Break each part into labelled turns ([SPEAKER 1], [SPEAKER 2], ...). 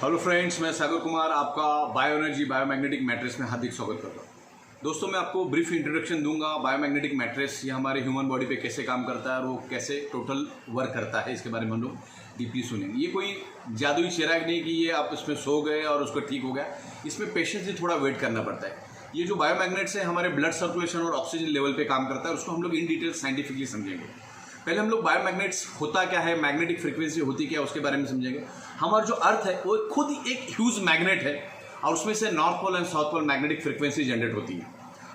[SPEAKER 1] Hello friends, मैं सागर कुमार आपका bio energy biomagnetic mattress में हार्दिक स्वागत करता हूँ। दोस्तों, मैं आपको ब्रीफ इंट्रोडक्शन दूंगा बायोमैग्नेटिक मैट्रेस ये हमारे ह्यूमन बॉडी पे कैसे काम करता है और वो कैसे टोटल वर्क करता है, इसके बारे में हम लोग डीपली सुनेंगे। ये कोई जादुई चिराग नहीं कि ये आप इसमें सो गए और उसको ठीक हो गया। इसमें पेशेंसली थोड़ा वेट करना पड़ता है। ये जो बायोमैग्नेट्स है हमारे ब्लड सर्कुलेशन और ऑक्सीजन लेवल पे काम करता है, उसको हम लोग इन डिटेल साइंटिफिकली समझेंगे। पहले हम लोग बायोमैग्नेट्स होता क्या है, मैग्नेटिक फ्रीक्वेंसी होती क्या है, उसके बारे में समझेंगे। हमारा जो अर्थ है वो खुद ही एक ह्यूज मैग्नेट है और उसमें से north pole and south pole magnetic frequency generate होती है।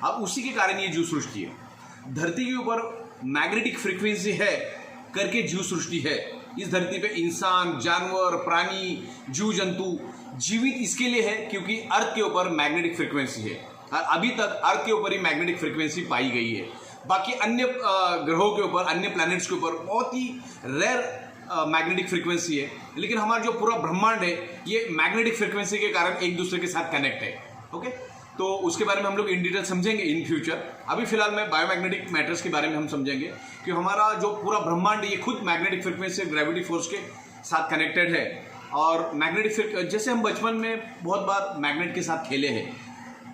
[SPEAKER 1] अब उसी के कारण ये जीव सृष्टि है। धरती के ऊपर मैग्नेटिक फ्रीक्वेंसी है करके जीव सृष्टि है। इस धरती पे इंसान, जानवर, प्राणी, जीव जंतु जीवित इसके लिए है क्योंकि अर्थ के ऊपर मैग्नेटिक फ्रीक्वेंसी है और अभी तक अर्थ के ऊपर ही मैग्नेटिक फ्रीक्वेंसी पाई गई है। बाकी अन्य ग्रहों के ऊपर, अन्य प्लैनेट्स के ऊपर बहुत ही रेयर मैग्नेटिक फ्रीक्वेंसी है, लेकिन हमारा जो पूरा ब्रह्मांड है ये मैग्नेटिक फ्रीक्वेंसी के कारण एक दूसरे के साथ कनेक्ट है। ओके, तो उसके बारे में हम लोग इन डिटेल समझेंगे इन फ्यूचर। अभी फिलहाल में बायोमैग्नेटिक मैटर्स के बारे में हम समझेंगे कि हमारा जो पूरा ब्रह्मांड ये खुद मैग्नेटिक फ्रीक्वेंसी, ग्रेविटी फोर्स के साथ कनेक्टेड है। और मैग्नेटिक जैसे हम बचपन में बहुत बार मैग्नेट के साथ खेले हैं,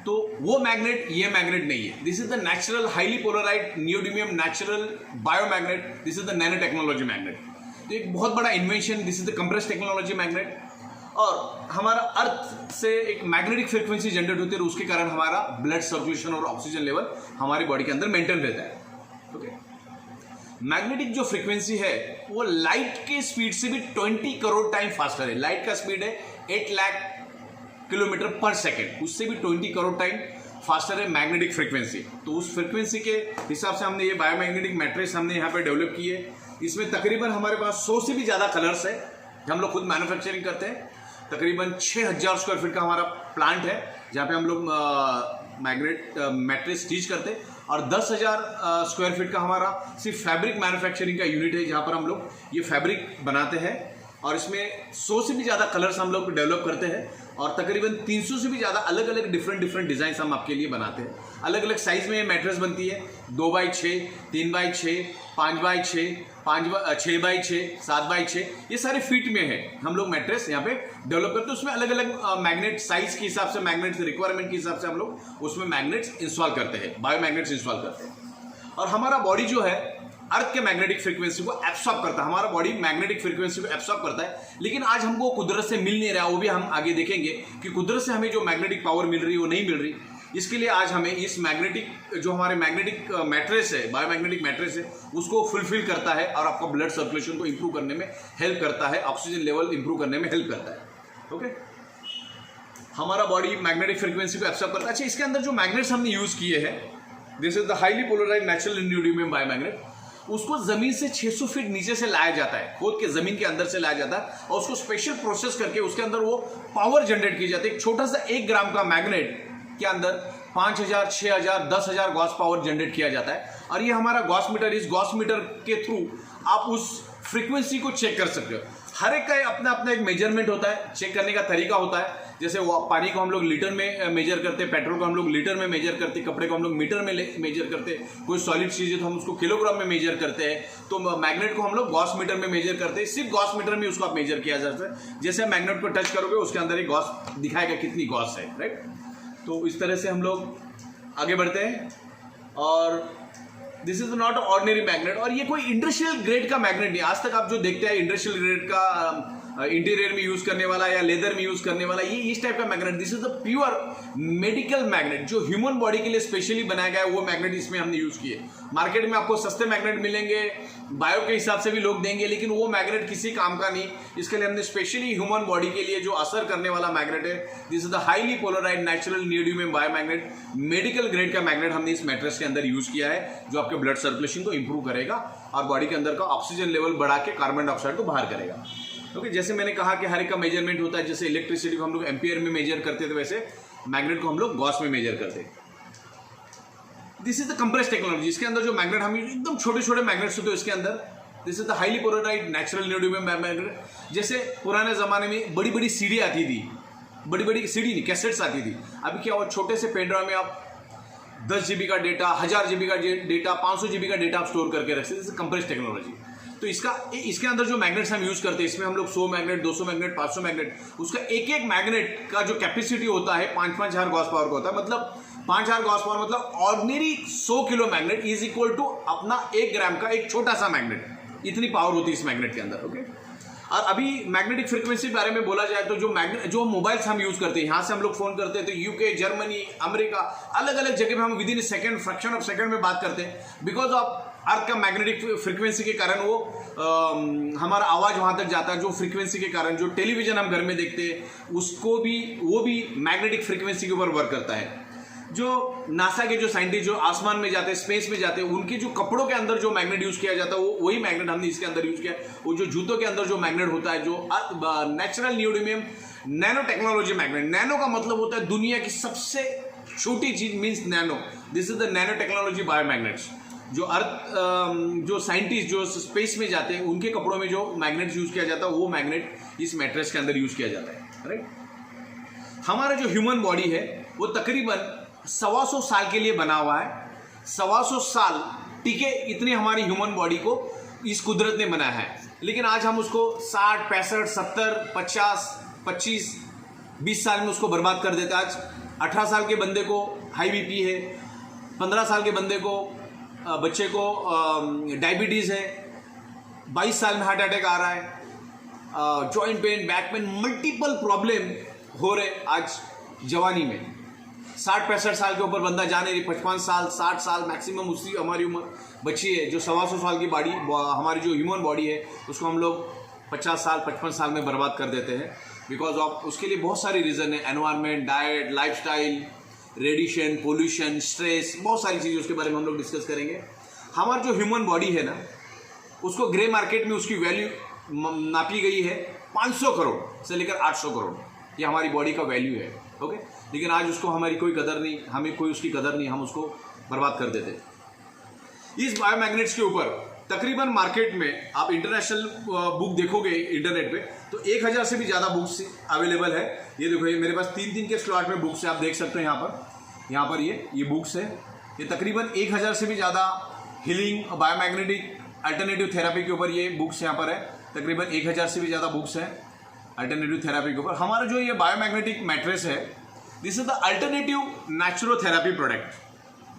[SPEAKER 1] तो वो मैग्नेट ये मैग्नेट नहीं है। This is the natural highly polarized neodymium natural biomagnet. This is the nano technology magnet. तो एक बहुत बड़ा invention, this is the compressed technology magnet. और हमारा अर्थ से एक मैग्नेटिक फ्रीक्वेंसी जनरेट होती है और उसके कारण हमारा ब्लड सर्कुलेशन और ऑक्सीजन लेवल हमारी बॉडी के अंदर मेंटेन रहता है। ओके, मैग्नेटिक जो फ्रीक्वेंसी है वो लाइट के स्पीड से भी 20 करोड़ टाइम फास्टर है। लाइट का स्पीड है 8 लाख किलोमीटर पर सेकेंड, उससे भी 20 करोड़ टाइम फास्टर है मैग्नेटिक फ्रीक्वेंसी। तो उस फ्रीक्वेंसी के हिसाब से हमने ये बायोमैग्नेटिक मैट्रेस हमने यहाँ पे डेवलप की है। इसमें तकरीबन हमारे पास 100 से भी ज़्यादा कलर्स है। हम लोग खुद मैन्युफैक्चरिंग करते हैं। तकरीबन 6000 स्क्वायर फीट का हमारा प्लांट है जहाँ पे हम लोग मैट्रेस स्टिच करते हैं। और 10,000 स्क्वायर फीट का हमारा सिर्फ फैब्रिक मैन्युफैक्चरिंग का यूनिट है जहाँ पर हम लोग ये फैब्रिक बनाते हैं। और इसमें 100 से भी ज़्यादा कलर्स हम लोग डेवलप करते हैं और तकरीबन 300 से भी ज़्यादा अलग अलग डिफरेंट डिज़ाइन हम आपके लिए बनाते हैं। अलग अलग साइज़ में ये मैट्रेस बनती है। 2x6, 3x6, 5x6, 6x6, 7x6, ये सारे फीट में है। हम लोग मैट्रेस यहाँ पे डेवलप करते हैं। उसमें अलग अलग मैग्नेट साइज के हिसाब से, मैग्नेट रिक्वायरमेंट के हिसाब से हम लोग उसमें मैग्नेट्स इंस्टॉल करते हैं, बायोमैग्नेट्स इंस्टॉल करते हैं। और हमारा बॉडी जो है अर्थ के मैग्नेटिक फ्रीक्वेंसी को एब्सॉर्ब करता है। हमारा बॉडी मैग्नेटिक फ्रीक्वेंसी को एब्सॉर्ब करता है, लेकिन आज हमको कुदरत से मिल नहीं रहा। वो भी हम आगे देखेंगे कि कुदरत से हमें जो मैग्नेटिक पावर मिल रही है वो नहीं मिल रही। इसके लिए आज हमें इस मैग्नेटिक जो हमारे मैग्नेटिक मैट्रेस है, बायोमैग्नेटिक मैट्रेस है, उसको फुलफिल करता है और आपका ब्लड सर्कुलेशन को इंप्रूव करने में हेल्प करता है, ऑक्सीजन लेवल इंप्रूव करने में हेल्प करता है। ओके, हमारा बॉडी मैग्नेटिक फ्रीक्वेंसी को एब्सॉर्ब करता है। अच्छा, इसके अंदर जो मैग्नेट्स हमने यूज किए हैं, this is the highly polarized natural neodymium biomagnet. उसको जमीन से 600 फीट नीचे से लाया जाता है, खोद के जमीन के अंदर से लाया जाता है और उसको स्पेशल प्रोसेस करके उसके अंदर वो पावर जनरेट की जाती है। एक छोटा सा 1 ग्राम का मैग्नेट के अंदर 5000, 6000, 10,000 गॉस पावर जनरेट किया जाता है। और ये हमारा गॉस मीटर, इस गॉस मीटर के थ्रू आप उस फ्रीक्वेंसी को चेक कर सकते हो। हर एक का अपना अपना एक मेजरमेंट होता है, चेक करने का तरीका होता है। जैसे पानी को हम लोग लीटर में मेजर करते हैं, पेट्रोल को हम लोग लीटर में मेजर करते हैं, कपड़े को हम लोग मीटर में मेजर करते हैं, कोई सॉलिड चीज़ है तो हम उसको किलोग्राम में मेजर करते हैं। तो मैग्नेट को हम लोग गॉस मीटर में मेजर करते हैं। सिर्फ गॉस मीटर में उसको आप मेजर किया जाता है। जैसे मैग्नेट को टच करोगे उसके अंदर एक गॉस दिखाएगा कितनी गॉस है, राइट। तो इस तरह से हम लोग आगे बढ़ते हैं। और this is not ordinary magnet. और ये कोई इंडस्ट्रियल ग्रेड का मैग्नेट नहीं। आज तक आप जो देखते हैं इंडस्ट्रियल ग्रेड का इंटीरियर में यूज करने वाला या लेदर में यूज करने वाला, ये इस टाइप का magnet, this is the pure medical magnet जो ह्यूमन बॉडी के लिए स्पेशली बनाया गया है। वो मैग्नेट इसमें हमने यूज किए। मार्केट में आपको सस्ते मैग्नेट मिलेंगे, बायो के हिसाब से भी लोग देंगे, लेकिन वो मैग्नेट किसी काम का नहीं। इसके लिए हमने स्पेशली ह्यूमन बॉडी के लिए जो असर करने वाला मैग्नेट है, this is the highly polarized natural neodymium biomagnet, medical grade का मैग्नेट हमने इस मैट्रेस के अंदर यूज किया है, जो आपके ब्लड सर्कुलेशन को इंप्रूव करेगा और बॉडी के अंदर का ऑक्सीजन लेवल बढ़ा के कार्बन डाइऑक्साइड को बाहर करेगा। ओके, जैसे मैंने कहा कि हर एक का मेजरमेंट होता है। जैसे इलेक्ट्रिसिटी को हम लोग एम्पियर में मेजर करते थे, वैसे मैग्नेट को हम लोग गॉस में मेजर करते हैं। This is the compressed technology. इसके अंदर जो मैग्नेट हम एकदम छोटे छोटे मैग्नेट्स होते हैं इसके अंदर, this is the highly polarized natural neodymium magnet. जैसे पुराने जमाने में बड़ी बड़ी सीडी आती थी, बड़ी बड़ी सीडी नहीं, कैसेट्स आती थी। अभी क्या हो, छोटे से पेन ड्राइव में आप 10 GB का डेटा, 1000 GB का डेटा, 500 GB का डेटा आप स्टोर करके रख सकते हैं। Compressed technology. तो इसके अंदर जो मैग्नेट्स हम यूज करते हैं, इसमें हम लोग 100 मैग्नेट, 200 मैग्नेट, 500 मैग्नेट, उसका एक एक मैग्नेट का जो कैपेसिटी होता है 5-5 हजार गॉस पावर का होता है। मतलब 5000 गॉस पावर मतलब ordinary 100 kilo magnet is equal to अपना 1 ग्राम का एक छोटा सा मैग्नेट, इतनी पावर होती है इस मैग्नेट के अंदर। ओके, और अभी मैग्नेटिक फ्रीक्वेंसी के बारे में बोला जाए तो जो मोबाइल्स हम यूज करते हैं, यहाँ से हम लोग फोन करते हैं तो यूके, जर्मनी, अमेरिका, अलग अलग जगह पे हम with in second, fraction of second में बात करते हैं। बिकॉज ऑफ अर्थ का मैग्नेटिक फ्रीक्वेंसी के कारण वो हमारा आवाज वहां तक जाता है। जो फ्रीक्वेंसी के कारण जो टेलीविजन हम घर में देखते हैं उसको भी, वो भी मैग्नेटिक फ्रीक्वेंसी के ऊपर वर्क करता है। जो नासा के जो साइंटिस्ट जो आसमान में जाते हैं, स्पेस में जाते हैं, उनके जो कपड़ों के अंदर जो मैग्नेट यूज किया जाता है वो वही मैग्नेट हमने इसके अंदर यूज किया। वो जो जूतों के अंदर जो मैग्नेट होता है, जो natural neodymium nano technology magnet. Nano का मतलब होता है दुनिया की सबसे छोटी चीज, means nano. This is the nano technology biomagnets. जो अर्थ जो साइंटिस्ट जो स्पेस में जाते हैं उनके कपड़ों में जो मैग्नेट यूज किया जाता है वो मैग्नेट इस मैट्रेस के अंदर यूज किया जाता है। राइट। हमारा जो ह्यूमन बॉडी है वो तकरीबन 125 साल के लिए बना हुआ है। 125 साल टिके, इतनी हमारी ह्यूमन बॉडी को इस कुदरत ने बनाया है। लेकिन आज हम उसको 60, 65, 70, 50, 25, 20 साल में उसको बर्बाद कर देते हैं। आज 18 साल के बंदे को हाई बीपी है, 15 साल के बंदे को बच्चे को डायबिटीज है, 22 साल में हार्ट अटैक आ रहा है, joint pain, back pain, multiple problem हो रहे आज जवानी में। 60-65 साल के ऊपर बंदा जाने, 55 साल, 60 साल मैक्सिमम उसकी हमारी उम्र बची है। जो 125 साल की बॉडी, हमारी जो ह्यूमन बॉडी है उसको हम लोग 50 साल, 55 साल में बर्बाद कर देते हैं। बिकॉज ऑफ उसके लिए बहुत सारी रीज़न है, environment, diet, lifestyle, radiation, pollution, stress, बहुत सारी चीज़ें उसके बारे में हम लोग डिस्कस करेंगे। हमारी जो ह्यूमन बॉडी है ना, उसको ग्रे मार्केट में उसकी वैल्यू नापी गई है 500 करोड़ से लेकर 800 करोड़, ये हमारी बॉडी का वैल्यू है। ओके, लेकिन आज उसको हमारी कोई कदर नहीं, हमें कोई उसकी कदर नहीं, हम उसको बर्बाद कर देते। इस बायोमैग्नेट्स के ऊपर तकरीबन मार्केट में आप इंटरनेशनल बुक देखोगे इंटरनेट पे तो 1000 से भी ज़्यादा बुक्स अवेलेबल है। ये देखो, ये मेरे पास 3-3 के स्लॉट में बुक्स है, आप देख सकते हो यहाँ पर ये बुक्स है। ये तकरीबन 1000 से भी ज़्यादा हीलिंग, बायोमैग्नेटिक, अल्टरनेटिव थेरापी के ऊपर ये बुक्स यहाँ पर है। तकरीबन 1000 से भी ज़्यादा बुक्स हैं अल्टरनेटिव थेरापी के ऊपर। हमारा जो ये बायोमैग्नेटिक मैट्रेस है, this is the alternative naturotherapy product.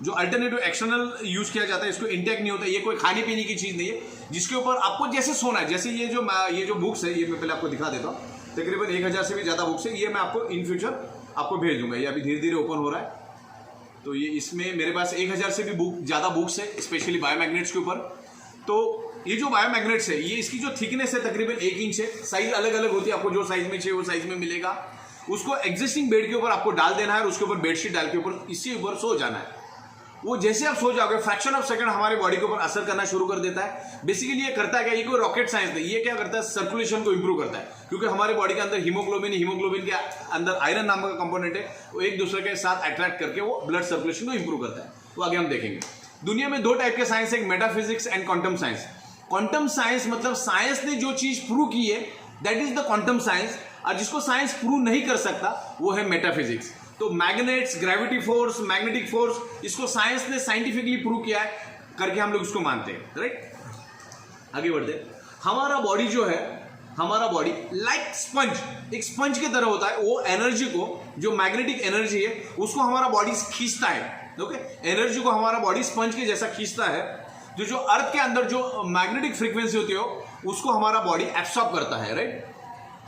[SPEAKER 1] जो अल्टरनेटिव एक्सटर्नल यूज किया जाता है, इसको इंटेक नहीं होता, ये कोई खाने पीने की चीज़ नहीं है, जिसके ऊपर आपको जैसे सोना है। जैसे ये जो बुक्स है, ये मैं पहले आपको दिखा देता हूँ। तकरीबन 1000 से भी ज़्यादा बुक्स है। ये मैं आपको इन फ्यूचर आपको भेज दूंगा। ये अभी धीरे धीरे ओपन हो रहा है। तो ये इसमें मेरे पास 1000 से भी ज़्यादा बुक्स है, स्पेशली बायोमैग्नेट्स के ऊपर। तो ये जो बायोमैग्नेट्स है, ये इसकी जो थिकनेस है तकरीबन 1 इंच है। साइज अलग अलग होती है, आपको जो साइज में चाहिए वो साइज में मिलेगा। उसको एग्जिस्टिंग बेड के ऊपर आपको डाल देना है और उसके ऊपर बेडशीट डाल के ऊपर इसके ऊपर सो जाना है। वो जैसे आप सो जाओगे, फ्रैक्शन ऑफ सेकंड हमारे बॉडी के ऊपर असर करना शुरू कर देता है। बेसिकली ये करता है क्या, ये कोई रॉकेट साइंस नहीं, ये क्या करता है, सर्कुलेशन को इंप्रूव करता है। क्योंकि हमारे बॉडी के अंदर हीमोग्लोबिन के अंदर आयरन नाम का कंपोनेंट है, वो एक दूसरे के साथ अट्रैक्ट करके वो ब्लड सर्कुलेशन को इंप्रूव करता है। वो आगे हम देखेंगे। दुनिया में 2 टाइप के साइंस है, एक metaphysics and quantum science. Quantum science मतलब साइंस ने जो चीज प्रूव की है that is the quantum science, और जिसको साइंस प्रूव नहीं कर सकता वो है मेटाफिजिक्स। तो magnets, gravity force, magnetic force, इसको साइंस ने साइंटिफिकली प्रूव किया है करके हम लोग इसको मानते हैं। राइट, आगे बढ़ते। हमारा बॉडी जो है, हमारा बॉडी लाइक स्पंज, एक स्पंज की तरह होता है। वो एनर्जी को, जो मैग्नेटिक एनर्जी है, उसको हमारा बॉडी खींचता है। ओके, एनर्जी को हमारा बॉडी स्पंज के जैसा खींचता है। जो अर्थ के अंदर जो मैग्नेटिक फ्रीक्वेंसी होती है उसको हमारा बॉडी एब्सॉर्ब करता है। राइट,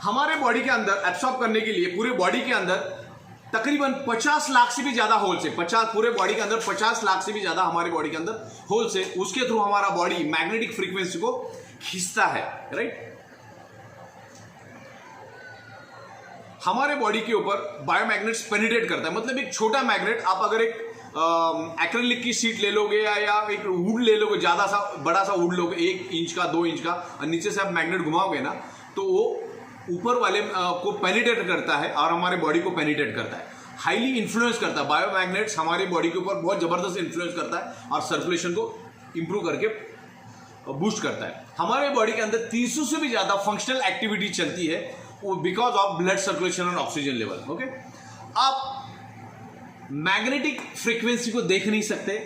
[SPEAKER 1] हमारे बॉडी के अंदर एब्सॉर्ब करने के लिए पूरे बॉडी के अंदर तकरीबन 50 लाख से भी ज्यादा होल्स है। पूरे बॉडी के अंदर 50 लाख से भी ज्यादा हमारे बॉडी के अंदर होल्स है। उसके थ्रू हमारा बॉडी मैग्नेटिक फ्रीक्वेंसी को खींचता है। राइट, हमारे बॉडी के ऊपर बायोमैग्नेट्स पेनिट्रेट करता है। मतलब एक छोटा मैग्नेट, आप अगर एक एक्रेलिक की शीट ले लोगे या एक वुड ले लोगे, ज्यादा सा बड़ा सा वुड लोगे, 1 इंच का, 2 इंच का, और नीचे से आप मैग्नेट घुमाओगे ना, तो वो ऊपर वाले को पेनिट्रेट करता है और हमारे बॉडी को पेनिट्रेट करता है, हाईली इन्फ्लुएंस करता है। बायोमैग्नेट्स हमारी बॉडी के ऊपर बहुत जबरदस्त इन्फ्लुएंस करता है और सर्कुलेशन को इंप्रूव करके बूस्ट करता है। हमारे बॉडी के अंदर 300 से भी ज्यादा फंक्शनल एक्टिविटी चलती है, वो बिकॉज ऑफ ब्लड सर्कुलेशन और ऑक्सीजन लेवल। ओके, आप मैग्नेटिक फ्रीक्वेंसी को देख नहीं सकते,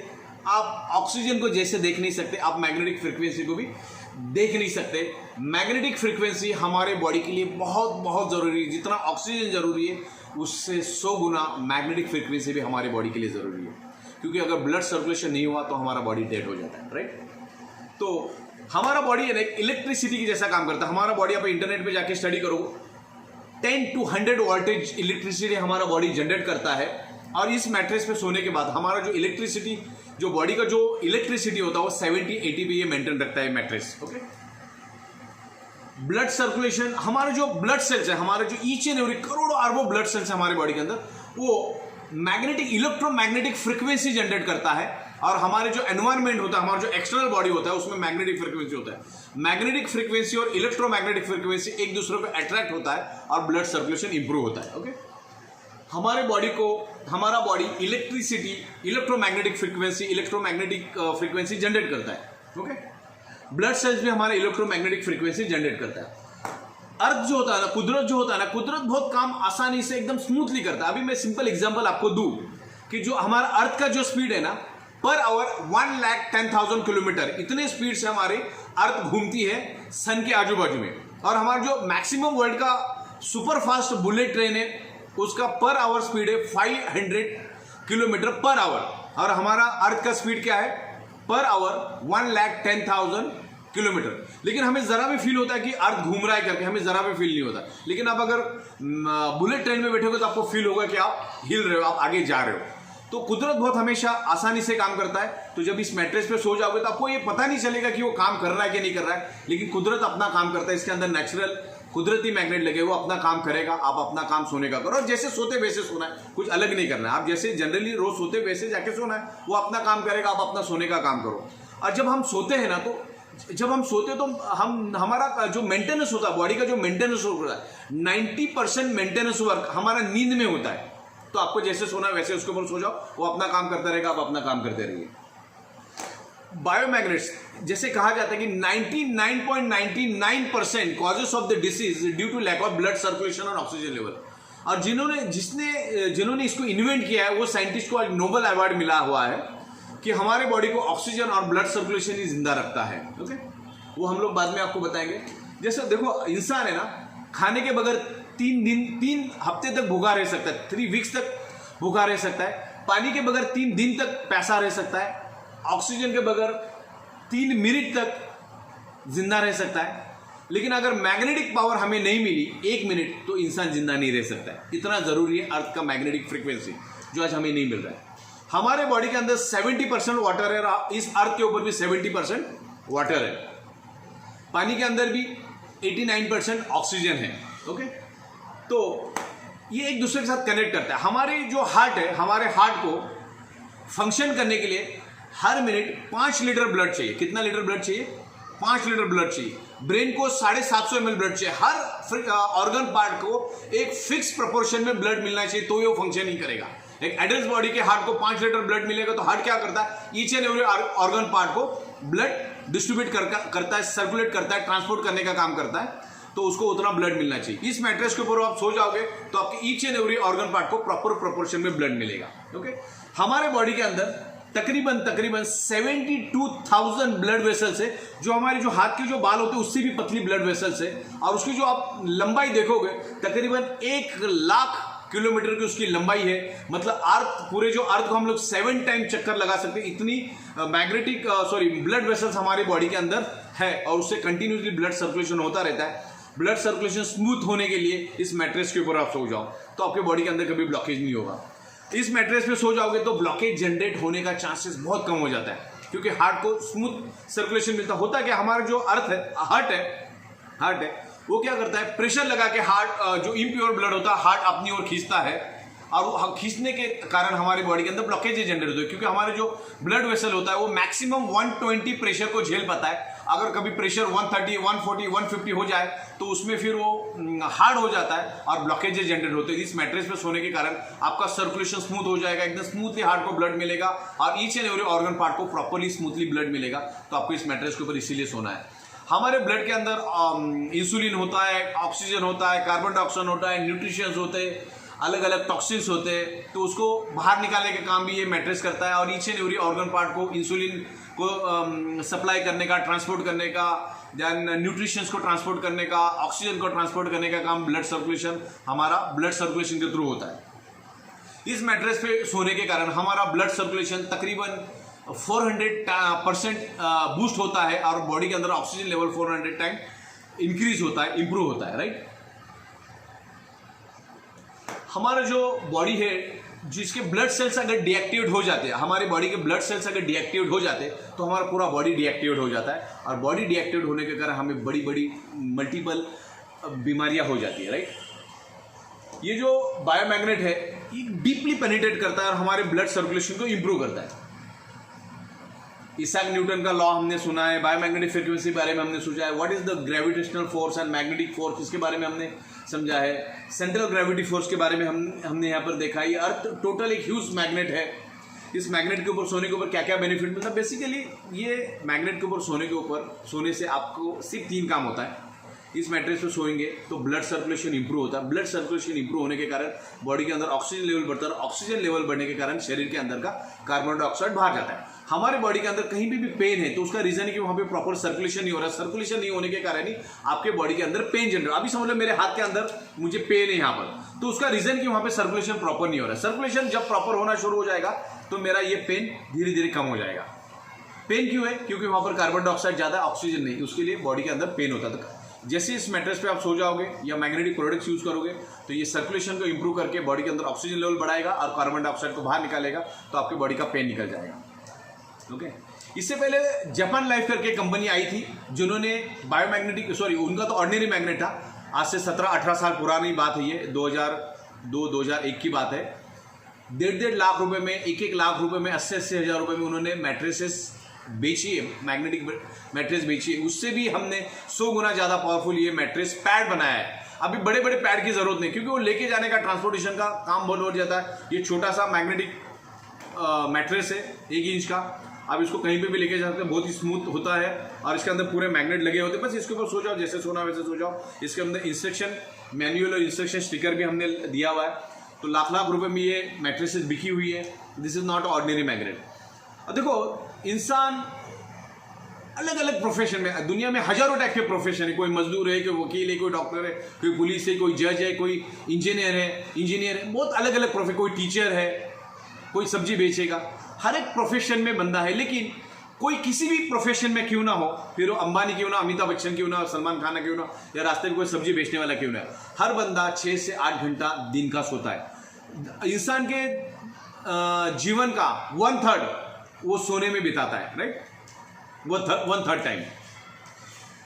[SPEAKER 1] आप ऑक्सीजन को जैसे देख नहीं सकते, आप मैग्नेटिक फ्रीक्वेंसी को भी देख नहीं सकते। मैग्नेटिक फ्रीक्वेंसी हमारे बॉडी के लिए बहुत बहुत ज़रूरी है। जितना ऑक्सीजन ज़रूरी है उससे 100 गुना मैग्नेटिक फ्रीक्वेंसी भी हमारे बॉडी के लिए ज़रूरी है, क्योंकि अगर ब्लड सर्कुलेशन नहीं हुआ तो हमारा बॉडी डेड हो जाता है, राइट। तो हमारा बॉडी है ना एक इलेक्ट्रिसिटी की जैसा काम करता है। हमारा बॉडी आप इंटरनेट पे जाके स्टडी करो, 10 to 100 वोल्टेज इलेक्ट्रिसिटी हमारा बॉडी जनरेट करता है। और इस मैट्रेस पे सोने के बाद हमारा जो इलेक्ट्रिसिटी, जो बॉडी का जो इलेक्ट्रिसिटी होता है वो 70-80 पे ये मेंटेन रखता है मैट्रेस, ओके। ब्लड सर्कुलेशन, हमारे जो ब्लड सेल्स है, हमारे जो ईच एंड एवरी करोड़ों अरबों ब्लड सेल्स है हमारे बॉडी के अंदर, वो मैग्नेटिक इलेक्ट्रोमैग्नेटिक फ्रीक्वेंसी जनरेट करता है। और हमारे जो एनवायरनमेंट होता है, हमारा जो एक्सटर्नल बॉडी होता है, उसमें मैग्नेटिक फ्रीक्वेंसी होता है। मैग्नेटिक फ्रीक्वेंसी और इलेक्ट्रोमैग्नेटिक फ्रीक्वेंसी एक दूसरे पे अट्रैक्ट होता है और ब्लड सर्कुलेशन इंप्रूव होता है, ओके। हमारे बॉडी को, हमारा body electricity, electromagnetic frequency generate करता है, ओके। ब्लड सेल्स भी हमारे इलेक्ट्रोमैग्नेटिक फ्रीक्वेंसी जनरेट करता है। अर्थ जो होता है ना, कुदरत जो होता है ना, कुदरत बहुत काम आसानी से एकदम स्मूथली करता है। अभी मैं सिंपल एग्जांपल आपको दूं कि जो हमारा अर्थ का जो स्पीड है ना, पर आवर 1,10,000 किलोमीटर, इतने स्पीड से हमारे अर्थ घूमती है सन के आजू बाजू में। और हमारा जो मैक्सिमम वर्ल्ड का सुपर फास्ट बुलेट ट्रेन है, उसका पर आवर स्पीड है 500 किलोमीटर पर आवर। और हमारा अर्थ का स्पीड क्या है? Per hour 1,10,000 kilometre. लेकिन हमें जरा भी फील होता है कि अर्थ घूम रहा है करके, हमें जरा भी फील नहीं होता। लेकिन आप अगर बुलेट ट्रेन में बैठोगे तो आपको फील होगा कि आप हिल रहे हो, आप आगे जा रहे हो। तो कुदरत बहुत हमेशा आसानी से काम करता है। तो जब इस मैट्रेस पे सो जाओगे तो आपको ये पता नहीं चलेगा कि वो काम कर रहा है कि नहीं कर रहा है, लेकिन कुदरत अपना काम करता है। इसके अंदर नेचुरल कुदरती मैग्नेट लगे, वो अपना काम करेगा। आप अपना काम सोने का करो, और जैसे सोते वैसे सोना है, कुछ अलग नहीं करना है। आप जैसे जनरली रोज सोते वैसे जाके सोना है, वो अपना काम करेगा, आप अपना सोने का काम करो। और जब हम सोते हैं ना, तो जब हम सोते तो हमारा जो मेंटेनेंस होता है, बॉडी का जो मेंटेनेंस होता है, 90% मेंटेनेंस वर्क हमारा नींद में होता है। तो आपको जैसे सोना है वैसे उसके ऊपर सो जाओ, वो अपना काम करता रहेगा, आप अपना काम करते रहिए। बायोमैग्नेट्स, जैसे कहा जाता है कि 99.99% causes of the disease due to lack of blood circulation और ऑक्सीजन लेवल। और जिन्होंने इसको इन्वेंट किया है, वो साइंटिस्ट को आज नोबेल अवार्ड मिला हुआ है कि हमारे बॉडी को ऑक्सीजन और ब्लड सर्कुलेशन ही जिंदा रखता है, ओके। वो हम लोग बाद में आपको बताएंगे। जैसे देखो, इंसान है ना, खाने के बगैर 3 हफ्ते तक भूखा रह सकता है, 3 वीक्स तक भूखा रह सकता है। पानी के बगैर 3 दिन तक प्यासा रह सकता है। ऑक्सीजन के बगैर 3 मिनट तक जिंदा रह सकता है। लेकिन अगर मैग्नेटिक पावर हमें नहीं मिली 1 मिनट, तो इंसान जिंदा नहीं रह सकता है। इतना जरूरी है अर्थ का मैग्नेटिक फ्रीक्वेंसी, जो आज हमें नहीं मिल रहा है। हमारे बॉडी के अंदर 70% वाटर है, इस अर्थ के ऊपर भी 70% वाटर है। पानी के अंदर भी 89% ऑक्सीजन है, ओके। तो ये एक दूसरे के साथ कनेक्ट करता है। हमारे जो हार्ट है, हमारे हार्ट को फंक्शन करने के लिए हर मिनट 5 लीटर ब्लड चाहिए। कितना लीटर ब्लड चाहिए? 5 लीटर ब्लड चाहिए। ब्रेन को 750 ml ब्लड चाहिए। हर ऑर्गन पार्ट को एक फिक्स प्रोपोर्शन में ब्लड मिलना चाहिए, तो ये फंक्शन ही करेगा। एक एडल्ट बॉडी के हार्ट को 5 लीटर ब्लड मिलेगा, तो हार्ट क्या करता है? Each and every organ part को ब्लड डिस्ट्रीब्यूट करता है, सर्कुलेट करता है, ट्रांसपोर्ट करने का काम करता है। तो उसको उतना ब्लड मिलना चाहिए। इस मैट्रेस के ऊपर आप सो जाओगे तो आपके each and every organ part को प्रॉपर प्रोपोर्शन में ब्लड मिलेगा, ओके। हमारे बॉडी के अंदर तकरीबन 72,000 ब्लड वेसल्स है। जो हमारे जो हाथ के जो बाल होते हैं उससे भी पतली ब्लड वेसल्स है। और उसकी जो आप लंबाई देखोगे, तकरीबन 1 लाख किलोमीटर की उसकी लंबाई है। मतलब अर्थ, पूरे जो अर्थ को हम लोग 7 टाइम चक्कर लगा सकते हैं, इतनी ब्लड वेसल्स हमारी बॉडी के अंदर है। और उससे कंटिन्यूसली ब्लड सर्कुलेशन होता रहता है। ब्लड सर्कुलेशन स्मूथ होने के लिए इस मैट्रेस के ऊपर आप सो जाओ, तो आपके बॉडी के अंदर कभी ब्लॉकेज नहीं होगा। इस मैट्रेस पे सो जाओगे तो ब्लॉकेज जनरेट होने का चांसेस बहुत कम हो जाता है, क्योंकि हार्ट को स्मूथ सर्कुलेशन मिलता। होता क्या, हमारा जो हार्ट है वो क्या करता है? प्रेशर लगा के हार्ट, जो इम्प्योर ब्लड होता है, हार्ट अपनी ओर खींचता है। और वो खींचने के कारण हमारी बॉडी के अंदर ब्लॉकेज जनरेट होते हैं, क्योंकि हमारे जो ब्लड वेसल होता है वो मैक्सिमम 120 प्रेशर को झेल पाता है। अगर कभी प्रेशर 130, 140, 150 हो जाए तो उसमें फिर वो हार्ड हो जाता है और ब्लॉकेजेस जनरेट होते हैं। इस मैट्रेस पे सोने के कारण आपका सर्कुलेशन स्मूथ हो जाएगा, एकदम स्मूथली हार्ट को ब्लड मिलेगा और each and every organ part को प्रॉपरली स्मूथली ब्लड मिलेगा। तो आपको इस मैट्रेस के ऊपर इसीलिए सोना है। हमारे ब्लड के अंदर इंसुलिन होता है, ऑक्सीजन होता है, कार्बन डाइऑक्साइड होता है, न्यूट्रिशंस होते हैं, अलग अलग टॉक्सिन्स होते हैं। तो उसको बाहर निकालने का काम भी ये मैट्रेस करता है। और each and every organ part को इंसुलिन को सप्लाई करने का, ट्रांसपोर्ट करने का, देन न्यूट्रिशंस को ट्रांसपोर्ट करने का, ऑक्सीजन को ट्रांसपोर्ट करने का काम ब्लड सर्कुलेशन, हमारा ब्लड सर्कुलेशन के थ्रू होता है। इस मैट्रेस पे सोने के कारण हमारा ब्लड सर्कुलेशन तकरीबन 400% बूस्ट होता है और बॉडी के अंदर ऑक्सीजन लेवल 400 टाइम इंक्रीज होता है, इंप्रूव होता है, राइट। हमारा जो बॉडी है, जिसके ब्लड सेल्स अगर डीएक्टिवेट हो जाते हैं, हमारे बॉडी के ब्लड सेल्स अगर डीएक्टिवेट हो जाते हैं तो हमारा पूरा बॉडी डीएक्टिवेट हो जाता है, और बॉडी डीएक्टिवेट होने के कारण हमें बड़ी बड़ी मल्टीपल बीमारियां हो जाती है, राइट। ये जो बायोमैग्नेट है ये डीपली पेनिट्रेट करता है और हमारे ब्लड सर्कुलेशन को इंप्रूव करता है। इसाक न्यूटन का लॉ हमने सुना है, बायोमैग्नेटिक फ्रीक्वेंसी के बारे में हमने सोचा है, what is the gravitational force and magnetic force, इसके बारे में हमने समझा है। सेंट्रल ग्रेविटी फोर्स के बारे में हमने यहाँ पर देखा। ये अर्थ टोटल एक ह्यूज मैग्नेट है। इस मैग्नेट के ऊपर सोने के ऊपर क्या क्या बेनिफिट मिलता है? बेसिकली ये मैग्नेट के ऊपर सोने से आपको सिर्फ 3 काम होता है। इस मैट्रेस पे सोएंगे तो ब्लड सर्कुलेशन इंप्रूव होता है। ब्लड सर्कुलेशन इंप्रूव होने के कारण बॉडी के अंदर ऑक्सीजन लेवल बढ़ता है, और ऑक्सीजन लेवल बढ़ने के कारण शरीर के अंदर का कार्बन डाइऑक्साइड बाहर जाता है। हमारे बॉडी के अंदर कहीं भी पेन है तो उसका रीजन है कि वहां पे प्रॉपर सर्कुलेशन नहीं हो रहा। सर्कुलेशन नहीं होने के कारण ही आपके बॉडी के अंदर पेन जनरेट। अभी समझ लो मेरे हाथ के अंदर मुझे पेन है यहाँ पर, तो उसका रीजन कि वहां पे सर्कुलेशन प्रॉपर नहीं हो रहा है। सर्कुलेशन जब प्रॉपर होना शुरू हो जाएगा तो मेरा ये पेन धीरे धीरे कम हो जाएगा। पेन क्यों है? क्योंकि वहां पर कार्बन डाइऑक्साइड ज्यादा है, ऑक्सीजन नहीं, उसके लिए बॉडी के अंदर पेन होता था। जैसे इस मैट्रेस पे आप सो जाओगे या मैग्नेटिक प्रोडक्ट्स यूज करोगे तो ये सर्कुलेशन को इंप्रूव करके बॉडी के अंदर ऑक्सीजन लेवल बढ़ाएगा और कार्बन डाइऑक्साइड को बाहर निकालेगा, तो आपकी बॉडी का पेन निकल जाएगा। ओके। इससे पहले जापान लाइफ करके कंपनी आई थी जिन्होंने उनका तो ऑर्डिनरी मैग्नेट था। आज से 17-18 साल पुरानी बात है, ये 2002-2001 की बात है। 1.5 लाख रुपए में, 1 लाख रुपए में, 80 हज़ार रुपए में उन्होंने मैट्रेसेस बेची है, मैग्नेटिक मैट्रेस बेची है। उससे भी हमने 100 गुना ज़्यादा पावरफुल ये मैट्रेस पैड बनाया है। अभी बड़े बड़े पैड की ज़रूरत नहीं, क्योंकि वो लेके जाने का ट्रांसपोर्टेशन का काम बहुत हो जाता है। ये छोटा सा मैग्नेटिक मैट्रेस है 1 इंच का, आप इसको कहीं पे भी लेके जा सकते हैं, बहुत ही स्मूथ होता है और इसके अंदर पूरे मैग्नेट लगे होते हैं। बस इसके ऊपर सो जाओ, जैसे सोना वैसे सो जाओ। इसके अंदर इंस्ट्रक्शन मैनुअल और इंस्ट्रक्शन स्टिकर भी हमने दिया हुआ है। तो लाख लाख रुपए में ये मैट्रेसेस बिकी हुई है। This is not ordinary magnet. अब देखो, इंसान अलग अलग प्रोफेशन में, दुनिया में हजारों टाइप के प्रोफेशन है। कोई मजदूर है, कोई वकील है, कोई डॉक्टर है, कोई पुलिस है, कोई जज है, कोई इंजीनियर है, बहुत अलग अलग प्रोफेशन। कोई टीचर है, कोई सब्जी बेचेगा। हर एक प्रोफेशन में बंदा है। लेकिन कोई किसी भी प्रोफेशन में क्यों ना हो, फिर वो अंबानी क्यों ना, अमिताभ बच्चन क्यों ना, सलमान खान क्यों ना, या रास्ते में कोई सब्जी बेचने वाला क्यों ना, हर बंदा 6 से 8 घंटा दिन का सोता है। इंसान के जीवन का 1/3 वो सोने में बिताता है, राइट। वो 1/3 time.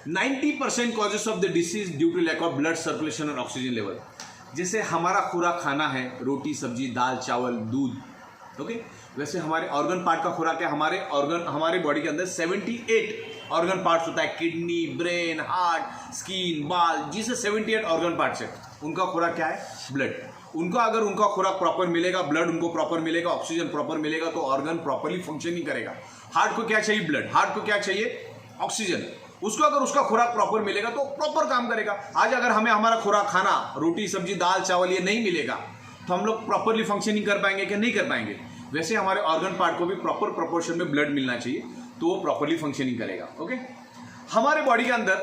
[SPEAKER 1] 90% causes of the disease due to lack of blood circulation और ऑक्सीजन लेवल। जैसे हमारा खुराक खाना है, रोटी सब्जी दाल चावल दूध, ओके, वैसे हमारे ऑर्गन पार्ट का खुराक है। हमारे बॉडी के अंदर 78 ऑर्गन पार्ट्स होता है। किडनी, ब्रेन, हार्ट, स्किन, बाल, जिसे 78 ऑर्गन पार्ट्स है। उनका खुराक क्या है? ब्लड। अगर उनका खुराक प्रॉपर मिलेगा, ब्लड उनको प्रॉपर मिलेगा, ऑक्सीजन प्रॉपर मिलेगा, तो ऑर्गन प्रॉपरली फंक्शनिंग करेगा। हार्ट को क्या चाहिए? ब्लड। हार्ट को क्या चाहिए? ऑक्सीजन। उसको अगर उसका खुराक प्रॉपर मिलेगा तो प्रॉपर काम करेगा। आज अगर हमें हमारा खुराक खाना रोटी सब्जी दाल चावल ये नहीं मिलेगा तो हम लोग प्रॉपरली फंक्शनिंग कर पाएंगे कि नहीं कर पाएंगे? वैसे हमारे ऑर्गन पार्ट को भी प्रॉपर प्रोपोर्शन में ब्लड मिलना चाहिए, तो वो प्रॉपरली फंक्शनिंग करेगा। ओके। हमारे बॉडी के अंदर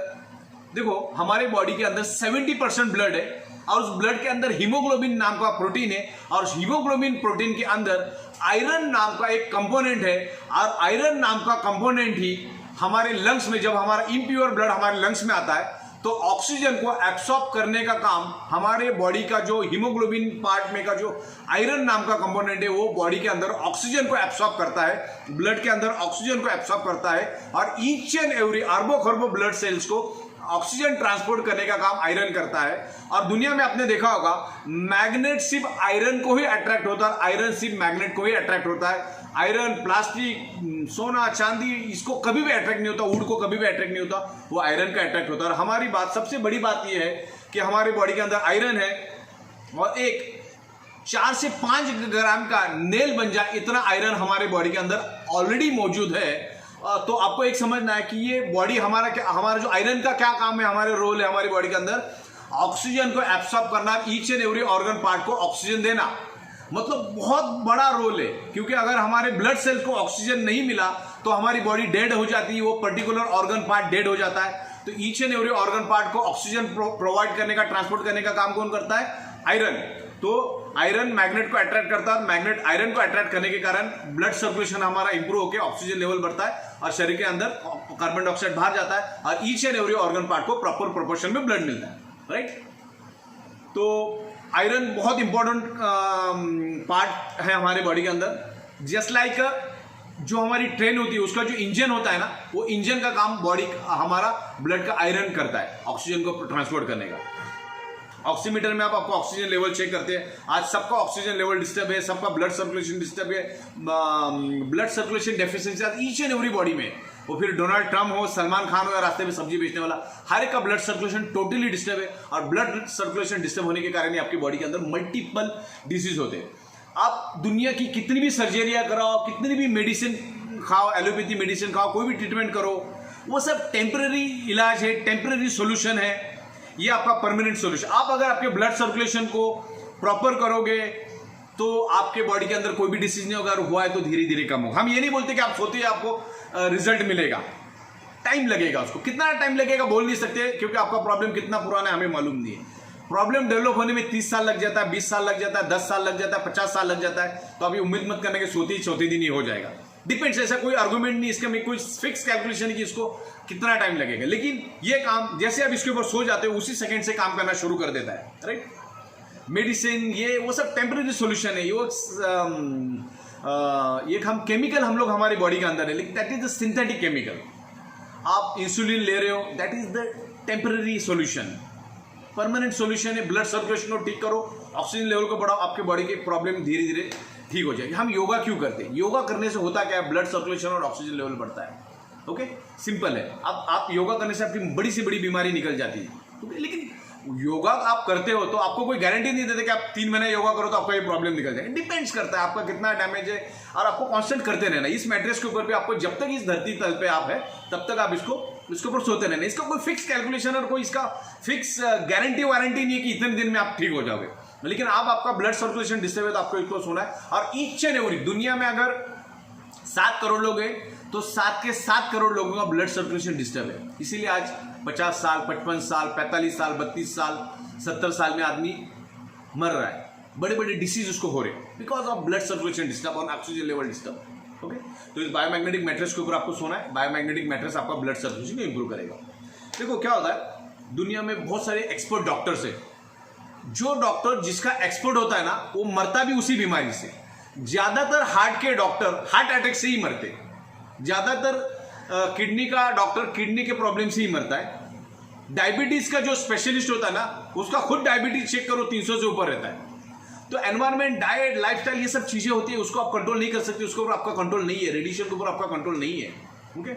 [SPEAKER 1] देखो, हमारे बॉडी के अंदर 70% ब्लड है, और उस ब्लड के अंदर हीमोग्लोबिन नाम का प्रोटीन है, और हीमोग्लोबिन प्रोटीन के अंदर आयरन नाम का एक कंपोनेंट है, और आयरन नाम का कंपोनेंट ही हमारे लंग्स में, जब हमारा इम्प्योर ब्लड हमारे लंग्स में आता है तो ऑक्सीजन को एब्सॉर्ब करने का काम हमारे बॉडी का जो हीमोग्लोबिन पार्ट में का जो आयरन नाम का कंपोनेंट है वो बॉडी के अंदर ऑक्सीजन को एब्सॉर्ब करता है, ब्लड के अंदर ऑक्सीजन को एब्सॉर्ब करता है, और ईच एंड एवरी अरबों खरबों ब्लड सेल्स को ऑक्सीजन ट्रांसपोर्ट करने का काम आयरन करता है। और दुनिया में आपने देखा होगा, मैग्नेट सिर्फ आयरन को ही अट्रैक्ट होता है, आयरन सिर्फ मैग्नेट को ही अट्रैक्ट होता है। आयरन, प्लास्टिक, सोना, चांदी, इसको कभी भी अट्रैक्ट नहीं होता, वुड को कभी भी अट्रैक्ट नहीं होता, वो आयरन का अट्रैक्ट होता है। और हमारी बात, सबसे बड़ी बात यह है कि हमारे बॉडी के अंदर आयरन है, और एक 4 से 5 ग्राम का नेल बन जाए इतना आयरन हमारे बॉडी के अंदर ऑलरेडी मौजूद है। तो आपको एक समझना है कि ये बॉडी हमारा जो आयरन का क्या काम है, हमारे रोल है हमारी बॉडी के अंदर ऑक्सीजन को एब्सॉर्ब करना, each and every organ part को ऑक्सीजन देना, मतलब बहुत बड़ा रोल है। क्योंकि अगर हमारे ब्लड सेल्स को ऑक्सीजन नहीं मिला तो हमारी बॉडी डेड हो जाती है, वो पर्टिकुलर ऑर्गन पार्ट डेड हो जाता है। तो each and every organ part को ऑक्सीजन प्रोवाइड करने का, ट्रांसपोर्ट करने का काम कौन करता है? आयरन। तो आयरन मैग्नेट को अट्रैक्ट करता है, मैग्नेट आयरन को अट्रैक्ट करने के कारण ब्लड सर्कुलेशन हमारा इंप्रूव होकर ऑक्सीजन लेवल बढ़ता है और शरीर के अंदर कार्बन डाइऑक्साइड बाहर जाता है और each and every organ part को प्रॉपर प्रोपोर्शन में ब्लड मिलता है, राइट। तो आयरन बहुत इंपॉर्टेंट पार्ट है हमारे बॉडी के अंदर। जस्ट लाइक जो हमारी ट्रेन होती है उसका जो इंजन होता है ना, वो इंजन का काम बॉडी हमारा ब्लड का आयरन करता है ऑक्सीजन को ट्रांसपोर्ट करने का। ऑक्सीमीटर में आप आपको ऑक्सीजन लेवल चेक करते हैं, आज सबका ऑक्सीजन लेवल डिस्टर्ब है, सबका ब्लड सर्कुलेशन डिस्टर्ब है, blood circulation deficiency each and every body में। वो फिर डोनाल्ड ट्रम्प हो, सलमान खान हो या रास्ते में सब्जी बेचने वाला, हर एक का ब्लड सर्कुलेशन टोटली डिस्टर्ब है और ब्लड सर्कुलेशन डिस्टर्ब होने के कारण ही आपकी बॉडी के अंदर मल्टीपल डिजीज होते हैं। आप दुनिया की कितनी भी सर्जरियां कराओ, कितनी भी मेडिसिन खाओ, एलोपैथी मेडिसिन खाओ, कोई भी ट्रीटमेंट करो, वो सब टेम्पररी इलाज है, टेम्पररी सोल्यूशन है, ये आपका परमानेंट सोल्यूशन। आप अगर आपके ब्लड सर्कुलेशन को प्रॉपर करोगे तो आपके बॉडी के अंदर कोई भी डिसीज नहीं होगा, अगर हुआ है तो धीरे धीरे कम होगा। हम ये नहीं बोलते कि आप सोते ही आपको रिजल्ट मिलेगा, टाइम लगेगा। उसको कितना टाइम लगेगा बोल नहीं सकते, क्योंकि आपका प्रॉब्लम कितना पुराना है हमें मालूम नहीं है। प्रॉब्लम डेवलप होने में 30 साल लग जाता है, 20 साल लग जाता है, 10 साल लग जाता है, 50 साल लग जाता है। तो अभी उम्मीद मत करने के सोते ही चौथे दिन ही हो जाएगा। डिपेंड्स, ऐसा कोई आर्गुमेंट नहीं, इसका में कोई फिक्स कैलकुलेशन नहीं कि इसको कितना टाइम लगेगा। लेकिन ये काम जैसे आप इसके ऊपर सो जाते हो उसी सेकंड से काम करना शुरू कर देता है, राइट। मेडिसिन ये वो सब टेम्पररी सॉल्यूशन है, ये हम केमिकल हम लोग हमारी बॉडी के अंदर है, लेकिन that is the synthetic chemical. आप इंसुलिन ले रहे हो, that is the temporary solution. Permanent solution है ब्लड सर्कुलेशन को ठीक करो, ऑक्सीजन लेवल को बढ़ाओ, आपके बॉडी के प्रॉब्लम धीरे धीरे ठीक हो जाएगी। हम योगा क्यों करते हैं? योगा करने से होता क्या है? ब्लड सर्कुलेशन और ऑक्सीजन लेवल बढ़ता है। ओके, सिंपल है। अब आप योगा करने से आपकी बड़ी से बड़ी बीमारी निकल जाती है। लेकिन योगा आप करते हो तो आपको कोई गारंटी नहीं देते कि आप 3 महीने योगा करो तो आपका ये प्रॉब्लम निकल जाएगा। डिपेंड्स करता है आपका कितना डैमेज है और आपको कांस्टेंट करते रहना। इस मैट्रेस के ऊपर भी आपको जब तक इस धरती तल पे आप है तब तक आप इसके ऊपर सोते रहना। इसका कोई फिक्स कैलकुलेशन और कोई इसका फिक्स गारंटी वारंटी नहीं है कि इतने दिन में आप ठीक हो जाओगे। लेकिन आप आपका ब्लड सर्कुलेशन डिस्टर्ब है तो आपको इसको सोना है। और ईच एंड एवरी दुनिया में अगर 7 करोड़ लोग हैं तो 7 के 7 करोड़ लोगों का ब्लड सर्कुलेशन डिस्टर्ब है। इसीलिए आज 50 साल, 55 साल, 45 साल, 32 साल, 70 साल में आदमी मर रहा है। बड़े बड़े डिसीज उसको हो रहे हैं because of blood circulation disturb और ऑक्सीजन लेवल डिस्टर्ब। ओके, तो इस बायोमैग्नेटिक मैट्रेस के ऊपर आपको सोना है। बायोमैग्नेटिक मैट्रेस आपका ब्लड सर्कुलेशन को इंप्रूव करेगा। देखो क्या होता है, दुनिया में बहुत सारे एक्सपर्ट डॉक्टर्स है। जो डॉक्टर जिसका एक्सपर्ट होता है ना, वो मरता भी उसी बीमारी से। ज्यादातर हार्ट के डॉक्टर हार्ट अटैक से ही मरते, ज्यादातर किडनी का डॉक्टर किडनी के प्रॉब्लम से ही मरता है। डायबिटीज का जो स्पेशलिस्ट होता है ना, उसका खुद डायबिटीज चेक करो 300 से ऊपर रहता है। तो एनवायरमेंट, डाइट, लाइफस्टाइल, ये सब चीजें होती है, उसको आप कंट्रोल नहीं कर सकते, उसके ऊपर आपका कंट्रोल नहीं है, रेडिएशन के ऊपर आपका कंट्रोल नहीं है। ओके,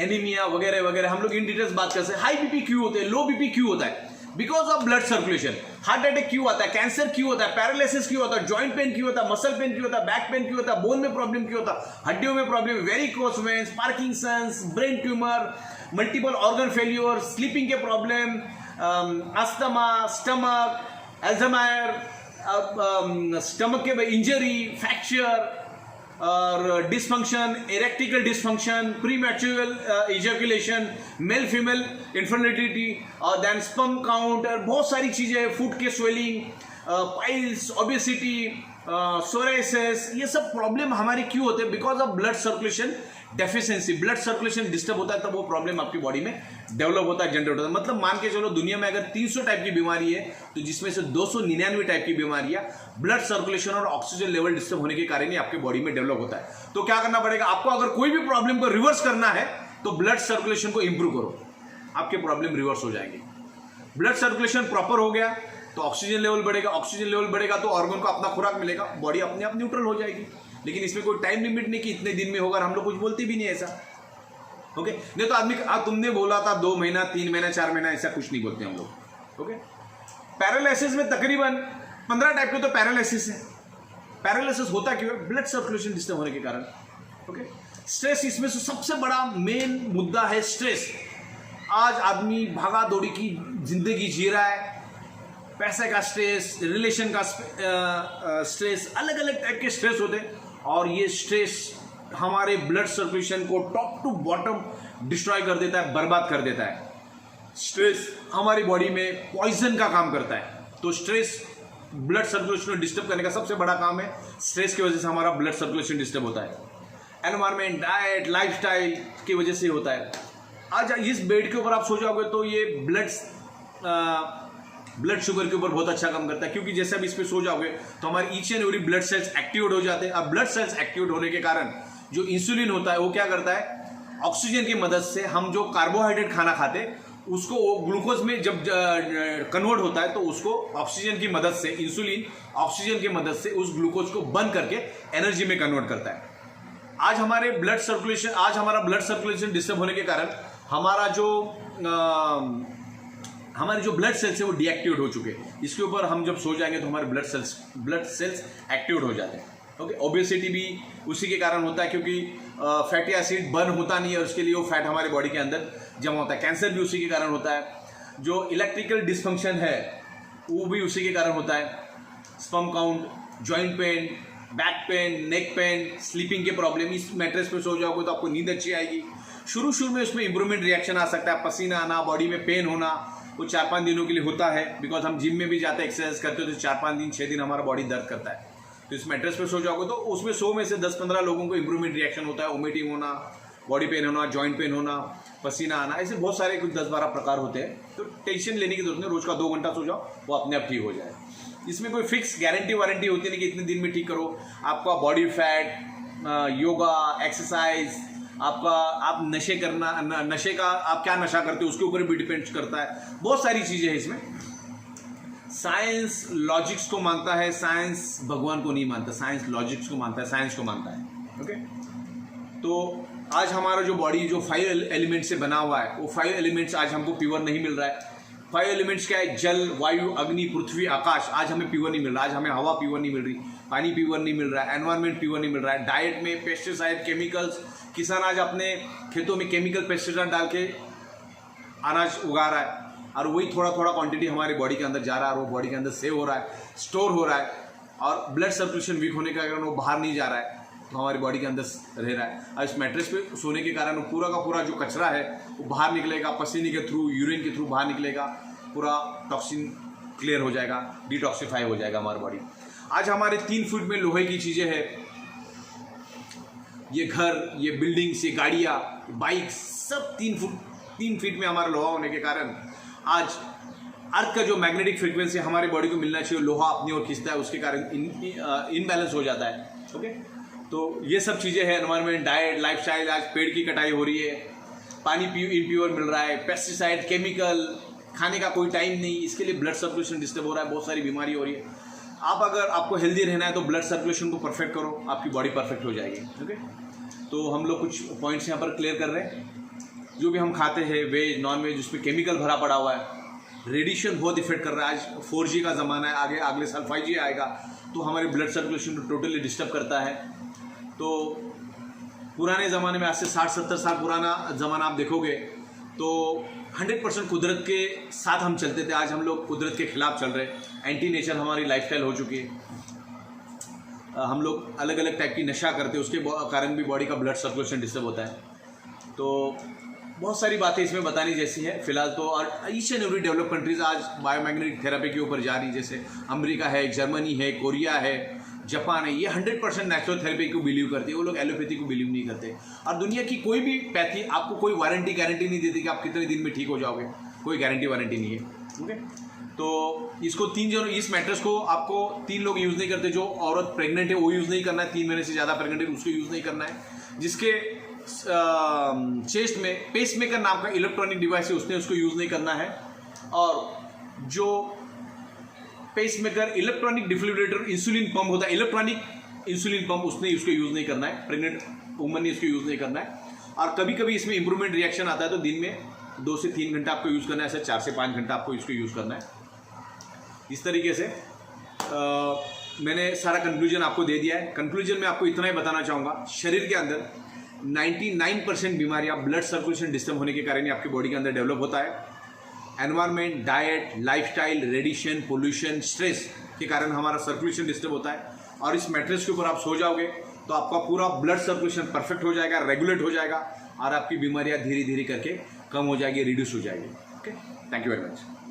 [SPEAKER 1] एनीमिया वगैरह वगैरह हम लोग इन डिटेल्स बात कर सकते हैं। हाई बीपी क्यों होते हैं, लो बीपी क्यों होता है? Because of blood circulation. Heart attack क्यों आता है, कैंसर क्यों होता है, पैरालिसिस क्यों होता है, जॉइंट पेन क्यों होता है, मसल पेन क्यों होता है, बैक पेन क्यों होता है, बोन में प्रॉब्लम क्यों होता है, हड्डियों में problem, varicose veins, Parkinson's, brain tumour, multiple organ failure, sleeping के problem, asthma, stomach, Alzheimer, stomach के इंजरी, फ्रैक्चर और dysfunction, erectile dysfunction, premature ejaculation, male female infertility और देन स्पर्म काउंट और बहुत सारी चीजें, फूट के स्वेलिंग, पाइल्स, ओबेसिटी, सोराइसिस, ये सब प्रॉब्लम हमारे क्यों होते हैं? Because of blood circulation deficiency. Blood circulation disturb होता है तब वो प्रॉब्लम आपकी बॉडी में डेवलप होता है, जनरेट होता है। मतलब मान के चलो दुनिया में अगर 300 टाइप की बीमारी है तो जिसमें से 299 टाइप की बीमारियां ब्लड सर्कुलेशन और ऑक्सीजन लेवल डिस्टर्ब होने के कारण ही आपके बॉडी में डेवलप होता है। तो क्या करना पड़ेगा आपको? अगर कोई भी प्रॉब्लम को रिवर्स करना है तो ब्लड सर्कुलेशन को इंप्रूव करो, आपके प्रॉब्लम रिवर्स हो जाएंगे। ब्लड सर्कुलेशन प्रॉपर हो गया तो ऑक्सीजन लेवल बढ़ेगा, ऑक्सीजन लेवल बढ़ेगा तो ऑर्गन को अपना खुराक मिलेगा, बॉडी अपने आप न्यूट्रल हो जाएगी। लेकिन इसमें कोई टाइम लिमिट नहीं कि इतने दिन में होगा, हम लोग कुछ बोलते भी नहीं ऐसा। ओके, नहीं तो आदमी तुमने बोला था 2 महीना, 3 महीना, 4 महीना, ऐसा कुछ नहीं बोलते हम लोग। ओके, पैरालिसिस में तकरीबन 15 टाइप के तो पैरालिसिस है। पैरालिसिस होता क्यों है? ब्लड सर्कुलेशन डिस्टर्ब होने के कारण। ओके, स्ट्रेस इसमें से सबसे बड़ा मेन मुद्दा है स्ट्रेस। आज आदमी भागा दौड़ी की जिंदगी जी रहा है, पैसे का स्ट्रेस, रिलेशन का स्ट्रेस, अलग अलग टाइप के स्ट्रेस होते हैं और ये स्ट्रेस हमारे ब्लड सर्कुलेशन को टॉप टू बॉटम डिस्ट्रॉय कर देता है, बर्बाद कर देता है। स्ट्रेस हमारी बॉडी में पॉइजन का काम करता है। तो स्ट्रेस ब्लड सर्कुलेशन को डिस्टर्ब करने का सबसे बड़ा काम है। स्ट्रेस की वजह से हमारा ब्लड सर्कुलेशन डिस्टर्ब होता है। एनवायरमेंट, डाइट, लाइफस्टाइल की वजह से होता है। आज इस बेड के ऊपर आप सो जाओगे तो ये ब्लड शुगर के ऊपर बहुत अच्छा काम करता है, क्योंकि जैसे आप इस पे सो जाओगे तो हमारे each and every blood cells activate हो जाते हैं। अब ब्लड सेल्स एक्टिवेट होने के कारण जो इंसुलिन होता है वो क्या करता है, ऑक्सीजन की मदद से हम जो कार्बोहाइड्रेट खाना खाते हैं उसको वो ग्लूकोज में जब कन्वर्ट होता है तो उसको ऑक्सीजन की मदद से, इंसुलिन ऑक्सीजन की मदद से उस ग्लूकोज को बर्न करके एनर्जी में कन्वर्ट करता है। आज हमारा ब्लड सर्कुलेशन डिस्टर्ब होने के कारण हमारे जो ब्लड सेल्स है वो डीएक्टिवेट हो चुके हैं। इसके ऊपर हम जब सो जाएंगे तो हमारे ब्लड सेल्स एक्टिवेट हो जाते हैं। ओके, ओबेसिटी भी उसी के कारण होता है, क्योंकि फैटी एसिड बर्न होता नहीं है और उसके लिए वो फैट हमारे बॉडी के अंदर जमा होता है। कैंसर भी उसी के कारण होता है। जो इलेक्ट्रिकल डिसफंक्शन है वो भी उसी के कारण होता है। Sperm count, joint pain, back pain, neck pain, sleeping के प्रॉब्लम। इस मैट्रेस पे सो जाओगे तो आपको नींद अच्छी आएगी। शुरू में उसमें इंप्रूवमेंट रिएक्शन आ सकता है, पसीना आना, बॉडी में पेन होना, वो 4-5 दिनों के लिए होता है। बिकॉज हम जिम में भी जाते हैं, एक्सरसाइज करते हो तो 4-5 दिन 6 दिन हमारा बॉडी दर्द करता है। तो इस मैट्रेस पे सो जाओगे तो उसमें 100 में से 10-15 लोगों को इंप्रूवमेंट रिएक्शन होता है। वोमिटिंग होना, बॉडी पेन होना, जॉइंट पेन होना, पसीना आना, ऐसे बहुत सारे कुछ 10-12 प्रकार होते हैं। तो टेंशन लेने की जरूरत नहीं, रोज का 2 घंटा सो जाओ, वो अपने आप ठीक हो जाए। इसमें कोई फिक्स गारंटी वारंटी होती नहीं कि इतने दिन में ठीक करो। आपका बॉडी फैट, योगा, एक्सरसाइज, आप नशे का आप क्या नशा करते हो उसके ऊपर भी डिपेंड करता है। बहुत सारी चीज़ें हैं इसमें। साइंस लॉजिक्स को मानता है, साइंस भगवान को नहीं मानता। साइंस लॉजिक्स को मानता है, साइंस को मानता है। ओके, तो आज हमारा जो बॉडी जो 5 एलिमेंट से बना हुआ है वो 5 एलिमेंट्स आज हमको प्योर नहीं मिल रहा है। 5 एलिमेंट्स क्या है? जल, वायु, अग्नि, पृथ्वी, आकाश। आज हमें प्योर नहीं मिल रहा। आज हमें हवा प्योर नहीं मिल रही, पानी प्योर नहीं मिल रहा है, एनवायरनमेंट प्योर नहीं मिल रहा है। डाइट में पेस्टिसाइड, केमिकल्स, किसान आज अपने खेतों में केमिकल पेस्टिसाइड डाल के अनाज उगा रहा है और वही थोड़ा क्वांटिटी हमारी बॉडी के अंदर जा रहा है और वो बॉडी के अंदर सेव हो रहा है, स्टोर हो रहा है। और ब्लड सर्कुलेशन वीक होने के कारण वो बाहर नहीं जा रहा है, तो हमारी बॉडी के अंदर रह रहा है। और इस मैट्रेस पे सोने के कारण वो पूरा का पूरा जो कचरा है वो बाहर निकलेगा, पसीने के थ्रू, यूरिन के थ्रू बाहर निकलेगा, पूरा टॉक्सिन क्लियर हो जाएगा, डिटॉक्सिफाई हो जाएगा हमारी बॉडी। आज हमारे 3 फुट में लोहे की चीज़ें हैं। ये घर, ये बिल्डिंग्स, ये गाड़ियाँ, बाइक्स, सब 3 फीट में हमारा लोहा होने के कारण आज अर्थ का जो मैग्नेटिक फ्रीक्वेंसी हमारी बॉडी को मिलना चाहिए, लोहा अपनी ओर खींचता है, उसके कारण इनबैलेंस हो जाता है। ओके, तो ये सब चीज़ें हैं। Environment, diet, lifestyle. आज पेड़ की कटाई हो रही है, पानी इम्प्योर मिल रहा है, पेस्टिसाइड, केमिकल, खाने का कोई टाइम नहीं, इसके लिए ब्लड सर्कुलेशन डिस्टर्ब हो रहा है, बहुत सारी बीमारी हो रही है। अगर आपको हेल्दी रहना है तो ब्लड सर्कुलेशन को परफेक्ट करो, आपकी बॉडी परफेक्ट हो जाएगी। ओके, तो हम लोग कुछ पॉइंट्स यहाँ पर क्लियर कर रहे हैं। जो भी हम खाते हैं, वेज, नॉन वेज, उसमें केमिकल भरा पड़ा हुआ है। रेडिएशन बहुत इफेक्ट कर रहा है। आज 4G का ज़माना है, आगे अगले साल 5G आएगा, तो हमारे ब्लड सर्कुलेशन को टोटली डिस्टर्ब करता है। तो पुराने ज़माने में, आज से 60-70 साल पुराना ज़माना आप देखोगे तो 100% कुदरत के साथ हम चलते थे। आज हम लोग कुदरत के खिलाफ चल रहे हैं। एंटी नेचर हमारी लाइफस्टाइल हो चुकी है। हम लोग अलग अलग टाइप की नशा करते हैं, उसके कारण भी बॉडी का ब्लड सर्कुलेशन डिस्टर्ब होता है। तो बहुत सारी बातें इसमें बतानी जैसी है फिलहाल तो। और each and every develop countries आज बायोमैग्नेटिक थेरेपी के ऊपर जा रही, जैसे अमेरिका है, जर्मनी है, कोरिया है, जापान है। ये 100% नेचुरल थेरेपी को बिलीव करते हैं, वो लोग एलोपैथी को बिलीव नहीं करते। और दुनिया की कोई भी पैथी आपको कोई गारंटी नहीं देती कि आप कितने दिन में ठीक हो जाओगे, कोई गारंटी नहीं है। ओके, तो इसको इस मैट्रेस को आपको 3 लोग यूज़ नहीं करते। जो औरत प्रेग्नेंट है वो यूज़ नहीं करना है, 3 महीने से ज़्यादा प्रेग्नेंट है उसको यूज़ नहीं करना है। जिसके चेस्ट में पेसमेकर नाम का इलेक्ट्रॉनिक डिवाइस है उसको यूज़ नहीं करना है। और जो pacemaker, electronic defibrillator, insulin pump होता है, इलेक्ट्रॉनिक इंसुलिन पंप, उसको यूज़ नहीं करना है। प्रेग्नेंट वुमन ने इसको यूज़ नहीं करना है। और कभी कभी इसमें इंप्रूवमेंट रिएक्शन आता है तो दिन में 2 से 3 घंटा आपको यूज़ करना है, ऐसे 4 से 5 घंटा आपको इसको यूज़ करना है। इस तरीके से मैंने सारा कंक्लूजन आपको दे दिया है। कंक्लूजन में आपको इतना ही बताना चाहूँगा, शरीर के अंदर 99% बीमारियाँ ब्लड सर्कुलेशन डिस्टर्ब होने के कारण ही आपकी बॉडी के अंदर डेवलप होता है। Environment, diet, lifestyle, radiation, pollution, stress के कारण हमारा सर्कुलेशन डिस्टर्ब होता है। और इस मैट्रेस के ऊपर आप सो जाओगे तो आपका पूरा ब्लड सर्कुलेशन परफेक्ट हो जाएगा, रेगुलेट हो जाएगा और आपकी बीमारियां धीरे धीरे करके कम हो जाएगी, रिड्यूस हो जाएगी। Okay, thank you very much.